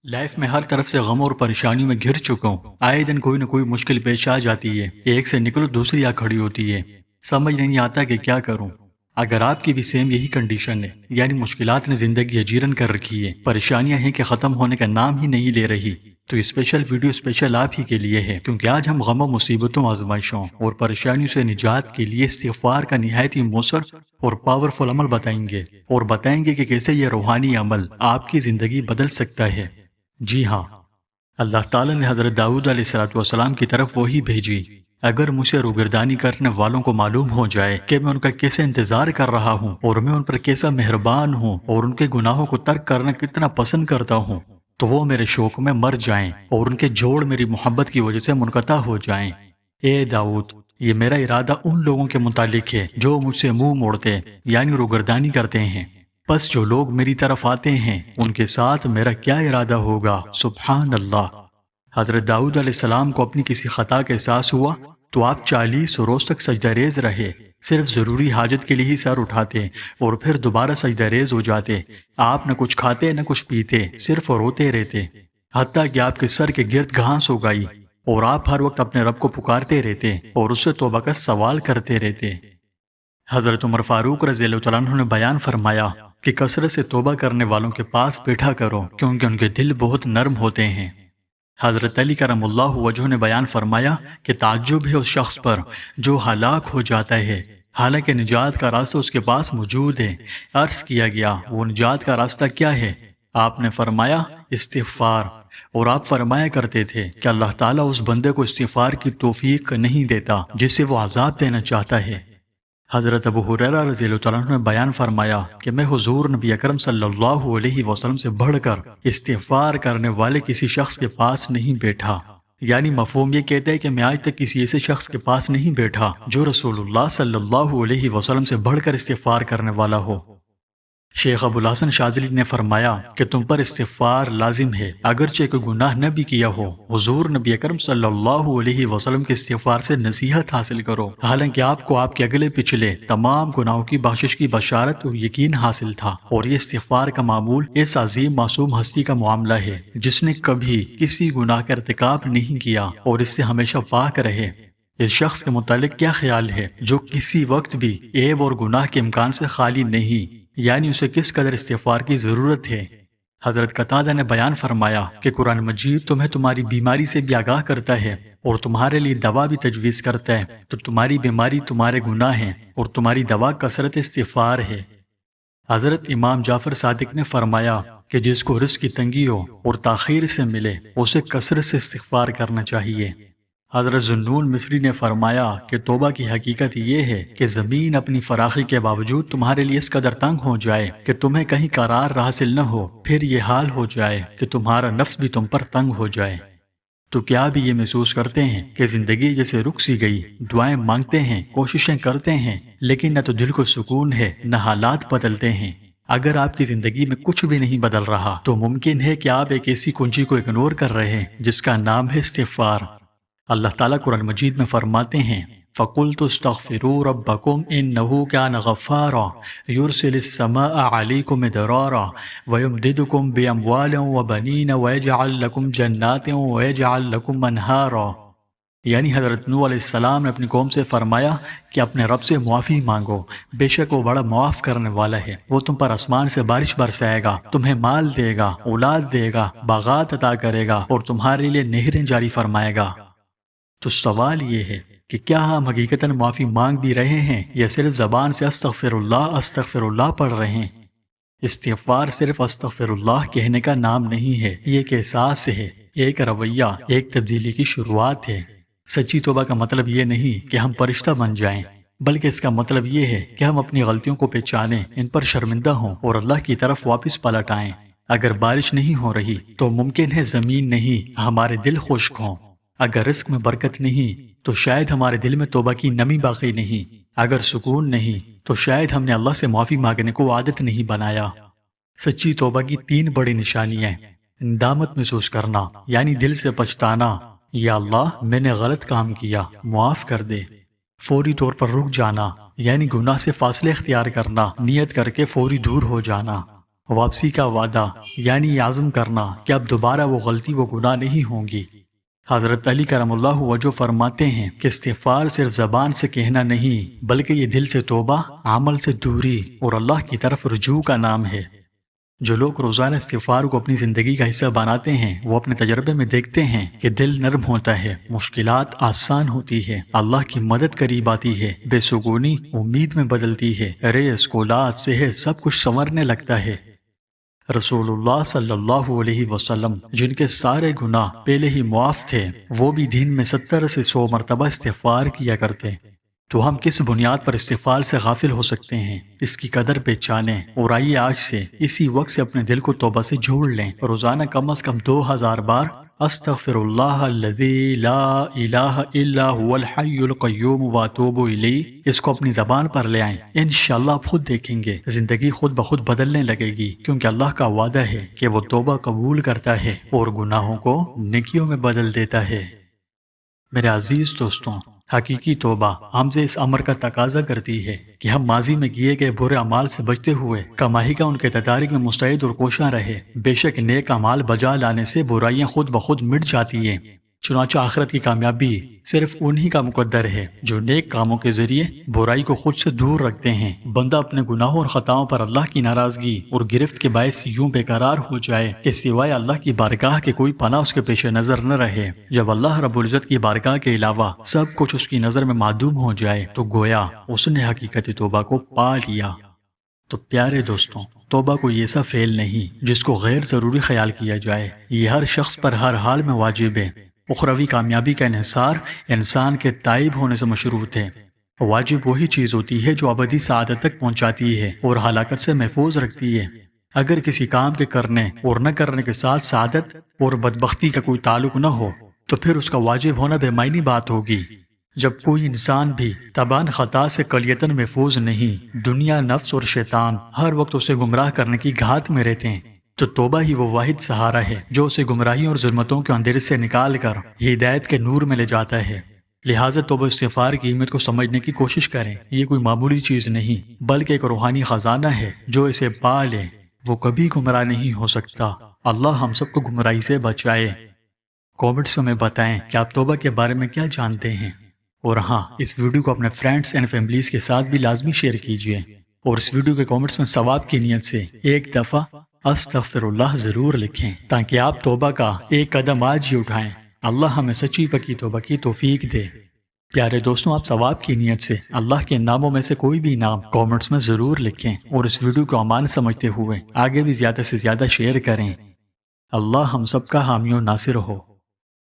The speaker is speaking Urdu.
لائف میں ہر طرف سے غم اور پریشانیوں میں گھر چکا ہوں۔ آئے دن کوئی نہ کوئی مشکل پیش آ جاتی ہے، ایک سے نکلو دوسری آ کھڑی ہوتی ہے، سمجھ نہیں آتا کہ کیا کروں۔ اگر آپ کی بھی سیم یہی کنڈیشن ہے، یعنی مشکلات نے زندگی اجیرن کر رکھی ہے، پریشانیاں ہیں کہ ختم ہونے کا نام ہی نہیں لے رہی، تو اسپیشل ویڈیو اسپیشل آپ ہی کے لیے ہے، کیونکہ آج ہم غم و مصیبتوں، آزمائشوں اور پریشانیوں سے نجات کے لیے استغفار کا نہایت ہی مؤثر اور پاورفل عمل بتائیں گے کہ کیسے یہ روحانی عمل آپ کی زندگی بدل سکتا ہے۔ جی ہاں، اللہ تعالیٰ نے حضرت داؤد علیہ السلام کی طرف وہی بھیجی۔ اگر مجھے روگردانی کرنے والوں کو معلوم ہو جائے کہ میں ان کا کیسے انتظار کر رہا ہوں اور میں ان پر کیسا مہربان ہوں اور ان کے گناہوں کو ترک کرنا کتنا پسند کرتا ہوں، تو وہ میرے شوق میں مر جائیں اور ان کے جوڑ میری محبت کی وجہ سے منقطع ہو جائیں۔ اے داؤد، یہ میرا ارادہ ان لوگوں کے متعلق ہے جو مجھ سے منہ موڑتے یعنی روگردانی کرتے ہیں، پس جو لوگ میری طرف آتے ہیں ان کے ساتھ میرا کیا ارادہ ہوگا۔ سبحان اللہ۔ حضرت داؤد علیہ السلام کو اپنی کسی خطا کا احساس ہوا تو آپ 40 روز تک سجدہ ریز رہے، صرف ضروری حاجت کے لیے ہی سر اٹھاتے اور پھر دوبارہ سجدہ ریز ہو جاتے۔ آپ نہ کچھ کھاتے نہ کچھ پیتے، صرف روتے رہتے، حتیٰ کہ آپ کے سر کے گرد گھاس ہو گئی اور آپ ہر وقت اپنے رب کو پکارتے رہتے اور اس سے توبہ کا سوال کرتے رہتے۔ حضرت عمر فاروق رضی اللہ تعالیٰ عنہ نے بیان فرمایا کہ کثرت سے توبہ کرنے والوں کے پاس بیٹھا کرو، کیونکہ ان کے دل بہت نرم ہوتے ہیں۔ حضرت علی کرم اللہ وجہ نے بیان فرمایا کہ تعجب ہے اس شخص پر جو ہلاک ہو جاتا ہے حالانکہ نجات کا راستہ اس کے پاس موجود ہے۔ عرض کیا گیا وہ نجات کا راستہ کیا ہے؟ آپ نے فرمایا استغفار، اور آپ فرمایا کرتے تھے کہ اللہ تعالیٰ اس بندے کو استغفار کی توفیق نہیں دیتا جسے وہ عذاب دینا چاہتا ہے۔ حضرت ابو ہریرہ رضی اللہ تعالیٰ عنہ نے بیان فرمایا کہ میں حضور نبی اکرم صلی اللہ علیہ وسلم سے بڑھ کر استغفار کرنے والے کسی شخص کے پاس نہیں بیٹھا، یعنی مفہوم یہ کہتا ہے کہ میں آج تک کسی ایسے شخص کے پاس نہیں بیٹھا جو رسول اللہ صلی اللہ علیہ وسلم سے بڑھ کر استغفار کرنے والا ہو۔ شیخ ابو الحسن شاذلی نے فرمایا کہ تم پر استغفار لازم ہے اگرچہ کوئی گناہ نہ بھی کیا ہو۔ حضور نبی اکرم صلی اللہ علیہ وسلم کے استغفار سے نصیحت حاصل کرو، حالانکہ آپ کو آپ کے اگلے پچھلے تمام گناہوں کی بخشش کی بشارت اور یقین حاصل تھا، اور یہ استغفار کا معمول اس عظیم معصوم ہستی کا معاملہ ہے جس نے کبھی کسی گناہ کا ارتکاب نہیں کیا اور اس سے ہمیشہ پاک رہے۔ اس شخص کے متعلق کیا خیال ہے جو کسی وقت بھی عیب اور گناہ کے امکان سے خالی نہیں، یعنی اسے کس قدر استغفار کی ضرورت ہے؟ حضرت قتادہ نے بیان فرمایا کہ قرآن مجید تمہیں تمہاری بیماری سے بھی آگاہ کرتا ہے اور تمہارے لیے دوا بھی تجویز کرتا ہے، تو تمہاری بیماری تمہارے گناہ ہیں اور تمہاری دوا کثرت استغفار ہے۔ حضرت امام جعفر صادق نے فرمایا کہ جس کو رزق کی تنگی ہو اور تاخیر سے ملے اسے کثرت سے استغفار کرنا چاہیے۔ حضرت ذوالنون مصری نے فرمایا کہ توبہ کی حقیقت یہ ہے کہ زمین اپنی فراخی کے باوجود تمہارے لیے اس قدر تنگ ہو جائے کہ تمہیں کہیں قرار حاصل نہ ہو، پھر یہ حال ہو جائے کہ تمہارا نفس بھی تم پر تنگ ہو جائے۔ تو کیا بھی یہ محسوس کرتے ہیں کہ زندگی جیسے رک سی گئی؟ دعائیں مانگتے ہیں، کوششیں کرتے ہیں، لیکن نہ تو دل کو سکون ہے نہ حالات بدلتے ہیں۔ اگر آپ کی زندگی میں کچھ بھی نہیں بدل رہا تو ممکن ہے کہ آپ ایک ایسی کنجی کو اگنور کر رہے ہیں جس کا نام ہے استغفار۔ اللہ تعالیٰ قرآن مجید میں فرماتے ہیں فَقُلْتُ اسْتَغْفِرُوا رَبَّكُمْ إِنَّهُ كَانَ غَفَّارًا يُرْسِلِ السَّمَاءَ عَلَيْكُمْ مِدْرَارًا وَيُمْدِدْكُمْ بِأَمْوَالٍ وَبَنِينَ وَيَجْعَلْ لَكُمْ جَنَّاتٍ وَيَجْعَلْ لَكُمْ أَنْهَارًا۔ یعنی حضرت نوح علیہ السلام نے اپنی قوم سے فرمایا کہ اپنے رب سے معافی مانگو، بے شک وہ بڑا معاف کرنے والا ہے، وہ تم پر آسمان سے بارش برسائے گا، تمہیں مال دے گا، اولاد دے گا، باغات عطا کرے گا اور تمہارے لیے نہریں جاری فرمائے گا۔ تو سوال یہ ہے کہ کیا ہم حقیقتاً معافی مانگ بھی رہے ہیں یا صرف زبان سے استغفر اللہ پڑھ رہے ہیں؟ استغفار صرف استغفر اللہ کہنے کا نام نہیں ہے، یہ ایک احساس ہے، ایک رویہ، ایک تبدیلی کی شروعات ہے۔ سچی توبہ کا مطلب یہ نہیں کہ ہم فرشتہ بن جائیں، بلکہ اس کا مطلب یہ ہے کہ ہم اپنی غلطیوں کو پہچانیں، ان پر شرمندہ ہوں اور اللہ کی طرف واپس پلٹ آئیں۔ اگر بارش نہیں ہو رہی تو ممکن ہے زمین نہیں، ہمارے دل خشک ہوں۔ اگر رزق میں برکت نہیں تو شاید ہمارے دل میں توبہ کی نمی باقی نہیں۔ اگر سکون نہیں تو شاید ہم نے اللہ سے معافی مانگنے کو عادت نہیں بنایا۔ سچی توبہ کی 3 بڑی نشانیاں: ندامت محسوس کرنا، یعنی دل سے پچھتانا، یا اللہ میں نے غلط کام کیا، معاف کر دے۔ فوری طور پر رک جانا، یعنی گناہ سے فاصلے اختیار کرنا، نیت کر کے فوری دور ہو جانا۔ واپسی کا وعدہ یعنی یہ عزم کرنا کہ اب دوبارہ وہ غلطی وہ گناہ نہیں ہوں گی۔ حضرت علی کرم اللہ وجہ فرماتے ہیں کہ استغفار صرف زبان سے کہنا نہیں بلکہ یہ دل سے توبہ، عمل سے دوری اور اللہ کی طرف رجوع کا نام ہے۔ جو لوگ روزانہ استغفار کو اپنی زندگی کا حصہ بناتے ہیں وہ اپنے تجربے میں دیکھتے ہیں کہ دل نرم ہوتا ہے، مشکلات آسان ہوتی ہے، اللہ کی مدد قریب آتی ہے، بے سکونی امید میں بدلتی ہے، رزق، اولاد، صحت سب کچھ سنورنے لگتا ہے۔ رسول اللہ صلی اللہ علیہ وسلم جن کے سارے گناہ پہلے ہی معاف تھے، وہ بھی دن میں 70 سے 100 مرتبہ استغفار کیا کرتے۔ تو ہم کس بنیاد پر استغفار سے غافل ہو سکتے ہیں؟ اس کی قدر پہچانیں اور آئیے آج سے اسی وقت سے اپنے دل کو توبہ سے جوڑ لیں۔ روزانہ کم از کم 2000 بار استغفر اللہ الذی لا الہ الا هو الحی القیوم واتوب الیہ اس کو اپنی زبان پر لے آئیں۔ انشاءاللہ آپ خود دیکھیں گے زندگی خود بخود بدلنے لگے گی، کیونکہ اللہ کا وعدہ ہے کہ وہ توبہ قبول کرتا ہے اور گناہوں کو نیکیوں میں بدل دیتا ہے۔ میرے عزیز دوستوں، حقیقی توبہ ہم سے اس امر کا تقاضا کرتی ہے کہ ہم ماضی میں کیے گئے برے اعمال سے بچتے ہوئے کمائی کا ان کے تدارک میں مستعد اور کوشاں رہے۔ بے شک نیک اعمال بجا لانے سے برائیاں خود بخود مٹ جاتی ہیں۔ چنانچہ آخرت کی کامیابی صرف انہی کا مقدر ہے جو نیک کاموں کے ذریعے برائی کو خود سے دور رکھتے ہیں۔ بندہ اپنے گناہوں اور خطاؤں پر اللہ کی ناراضگی اور گرفت کے باعث یوں بے قرار ہو جائے کہ سوائے اللہ کی بارگاہ کے کوئی پناہ اس کے پیش نظر نہ رہے۔ جب اللہ رب العزت کی بارگاہ کے علاوہ سب کچھ اس کی نظر میں معدوم ہو جائے تو گویا اس نے حقیقت توبہ کو پا لیا۔ تو پیارے دوستوں، توبہ کوئی ایسا فعل نہیں جس کو غیر ضروری خیال کیا جائے، یہ ہر شخص پر ہر حال میں واجب ہے۔ اخروی کامیابی کا انحصار انسان کے تائب ہونے سے مشروط ہے۔ واجب وہی چیز ہوتی ہے جو ابدی سعادت تک پہنچاتی ہے اور ہلاکت سے محفوظ رکھتی ہے۔ اگر کسی کام کے کرنے اور نہ کرنے کے ساتھ سعادت اور بدبختی کا کوئی تعلق نہ ہو تو پھر اس کا واجب ہونا بے معنی بات ہوگی۔ جب کوئی انسان بھی تبان خطا سے کلیتاً محفوظ نہیں، دنیا، نفس اور شیطان ہر وقت اسے گمراہ کرنے کی گھات میں رہتے ہیں، تو توبہ ہی وہ واحد سہارا ہے جو اسے گمراہی اور ظلمتوں کے اندھیرے سے نکال کر ہدایت کے نور میں لے جاتا ہے۔ لہٰذا توبہ استغفار کی اہمیت کو سمجھنے کی کوشش کریں۔ یہ کوئی معمولی چیز نہیں بلکہ ایک روحانی خزانہ ہے، جو اسے پا لے وہ کبھی گمراہ نہیں ہو سکتا۔ اللہ ہم سب کو گمراہی سے بچائے۔ کامنٹس میں بتائیں کہ آپ توبہ کے بارے میں کیا جانتے ہیں، اور ہاں، اس ویڈیو کو اپنے فرینڈز اینڈ فیملیز کے ساتھ بھی لازمی شیئر کیجیے، اور اس ویڈیو کے کامنٹس میں ثواب کی نیت سے ایک دفعہ استغفر اللہ ضرور لکھیں تاکہ آپ توبہ کا ایک قدم آج ہی اٹھائیں۔ اللہ ہمیں سچی پکی توبہ کی توفیق دے۔ پیارے دوستوں، آپ ثواب کی نیت سے اللہ کے ناموں میں سے کوئی بھی نام کامنٹس میں ضرور لکھیں اور اس ویڈیو کو امان سمجھتے ہوئے آگے بھی زیادہ سے زیادہ شیئر کریں۔ اللہ ہم سب کا حامی و ناصر ہو۔